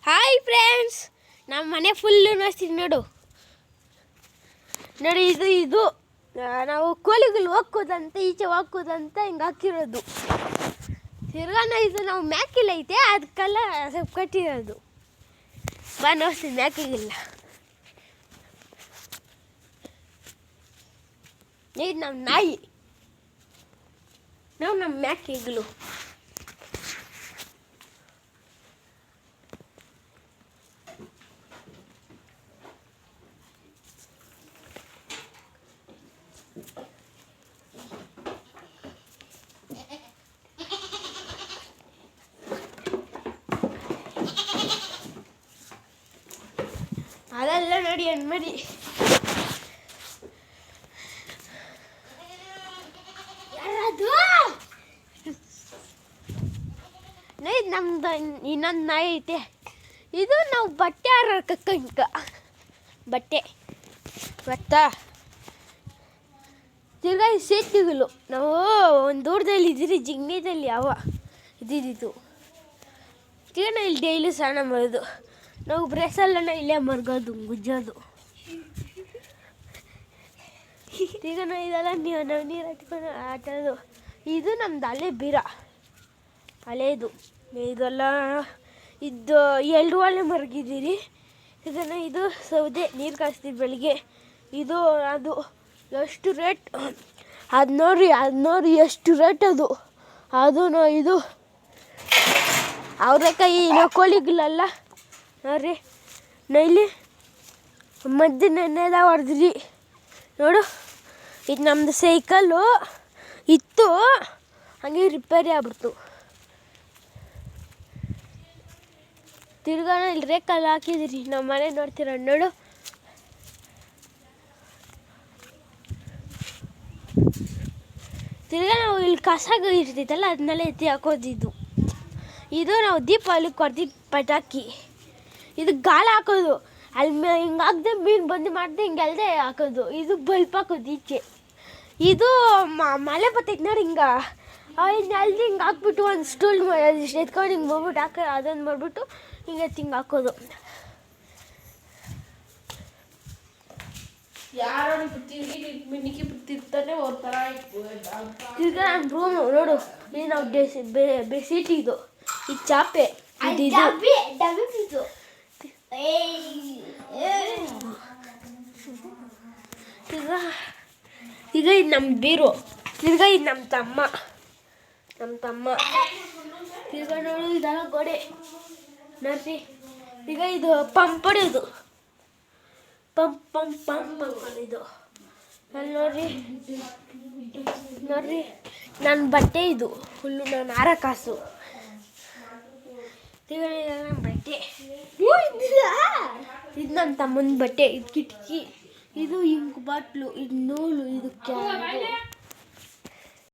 Hi friends, ನಮ್ಮ ಮನೆ full ನೋಡ್ತೀನಿ ನೋಡು. ಇದು ನಾವು ಕೋಳಿಗಳು ಹೋಗ್ಕೋದಂತ ಈಚೆ ಹೋಗ್ಕೋದಂತ ಹಿಂಗೆ ಹಾಕಿರೋದು. ತಿರ್ಗಾನ ಇದು ನಾವು ಮ್ಯಾಕಿಲ್ಲ ಐತೆ, ಅದಕ್ಕೆಲ್ಲ ಸ್ವಲ್ಪ ಕಟ್ಟಿರೋದು. ಬಾ ನೋಡ್ತೀನಿ ಮ್ಯಾಕಿಗಿಲ್ಲ. ಇದು ನಮ್ಮ ನಾಯಿ, ನಮ್ಮ ಮ್ಯಾಕಿಗಳು. ಅದೆಲ್ಲ ನೋಡಿ ಹೆಣ್ಮರಿ. ನಮ್ದು ಇನ್ನೊಂದು ನಾಯಿ ಐತೆ. ಇದು ನಾವು ಬಟ್ಟೆ ಹಾರಕ್ಕ ಇಂಕ ಬಟ್ಟೆ ಗೊತ್ತಾ. ತಿರ್ಗಾ ಸೇತುವೆಗಳು ನಾವು ಒಂದು ದೂರದಲ್ಲಿ ಇದ್ದೀರಿ, ಜಿಗ್ನಿದಲ್ಲಿ ಇದ್ದಿದ್ದು. ತಿರ್ಗಾ ನಾವು ಇಲ್ಲಿ ಡೈಲಿ ಸ್ನಾನ ಮಾಡೋದು. ನಾವು ಬ್ರೆಸ್ಸೆಲ್ಲ ಇಲ್ಲೇ ಮರ್ಗೋದು, ಗುಜ್ಜೋದು. ಈಗ ನಾವು ಇದೆಲ್ಲ ನಾವು ನೀರು ಹಟ್ಕೊಂಡು ಆಟೋದು. ಇದು ನಮ್ದು ಹಳೆ ಬೀರ, ಹಳೇದು. ಇದೆಲ್ಲ ಇದು 2 ಒಲೆ ಮರ್ಗಿದ್ದೀರಿ. ಇದನ್ನು ಇದು ಸೌದೆ ನೀರು ಕಾಯಿಸ್ತೀವಿ ಬೆಳಿಗ್ಗೆ. ಇದು ಅದು ಎಷ್ಟು ರೇಟ್ ಅದು ನೋಡ್ರಿ ಎಷ್ಟು ರೇಟ್ ಅದು. ಇದು ಅವ್ರೆಕಾಯಿ ಕೋಳಿಗಳಲ್ಲ ನೋಡ್ರಿ. ನೈಲಿ ಮಧ್ಯಾಹ್ನ ಹೊಡೆದ್ರಿ ನೋಡು. ಇದು ನಮ್ಮದು ಸೈಕಲ್ಲು ಇತ್ತು, ಹಾಗೆ ರಿಪೇರಿ ಆಗ್ಬಿಡ್ತು. ತಿರ್ಗಾನ ಇಲ್ಲಿ ರೇಕಲ್ಲಿ ಹಾಕಿದಿರಿ. ನಮ್ಮ ಮನೆ ನೋಡ್ತೀರ ನೋಡು. ತಿರ್ಗಾ ನಾವು ಇಲ್ಲಿ ಕಸಾಗ ಇರ್ತೈತಲ್ಲ, ಅದನ್ನೆಲ್ಲ ಎತ್ತಿ ಹಾಕೋದಿದ್ದು. ಇದು ನಾವು ದೀಪಾವಳಿಗೆ ಕೊಡ್ತಿದ್ದು ಪಟಾಕಿ. ಇದು ಗಾಳ ಹಾಕೋದು, ಅಲ್ಲಿ ಹಿಂಗೆ ಹಾಕ್ದೆ ಮೀನು ಬಂದು ಮಾಡಿದೆ ಹಿಂಗೆಲ್ದೆ ಹಾಕೋದು. ಇದು ಬಲ್ಪ್ ಹಾಕೋದು ಈಚೆ. ಇದು ಮಳೆ ಬರ್ತೈತೆ ನೋಡಿ, ಹಿಂಗೆ ನೆಲ್ದು ಹಿಂಗೆ ಹಾಕ್ಬಿಟ್ಟು ಒಂದು ಸ್ಟೂಲ್ ಎತ್ಕೊಂಡು ಹಿಂಗೆ ಮಾಡ್ಬಿಟ್ಟು ಅದನ್ನು ಮಾಡಿಬಿಟ್ಟು ಹಿಂಗೆ ಹಿಂಗೆ ಹಾಕೋದು. ಈಗ ನನ್ನ ರೂಮ್ ನೋಡು. ಇದು ನಾವು ಬೆಡ್ಶೀಟ್, ಇದು ಚಾಪೆ, ಈಗ ಇದು ನಮ್ಮ ಬೀರು. ತಿರ್ಗಾ ಇದು ನಮ್ಮ ತಮ್ಮ. ತಿರ್ಗಾ ನೋಡು ಇದೆಲ್ಲ ಗೋಡೆ ನೋಡ್ರಿ. ಈಗ ಇದು ಪಂಪ್ ಹೊಡೆಯೋದು, ಪಂಪ್ ಇದು ಅಲ್ಲಿ ನೋಡ್ರಿ ನನ್ನ ಬಟ್ಟೆ. ಇದು ಫುಲ್ಲು ನಾನು ಹಾರ ಕಾಸು. ನನ್ನ ಬಟ್ಟೆ, ಇದು ನನ್ನ ತಮ್ಮನ ಬಟ್ಟೆ. ಇದು ಕಿಟಕಿ, ಇದು ಇಂಕ್ ಬಾಟ್ಲು, ಇದು ನೂಲು, ಇದು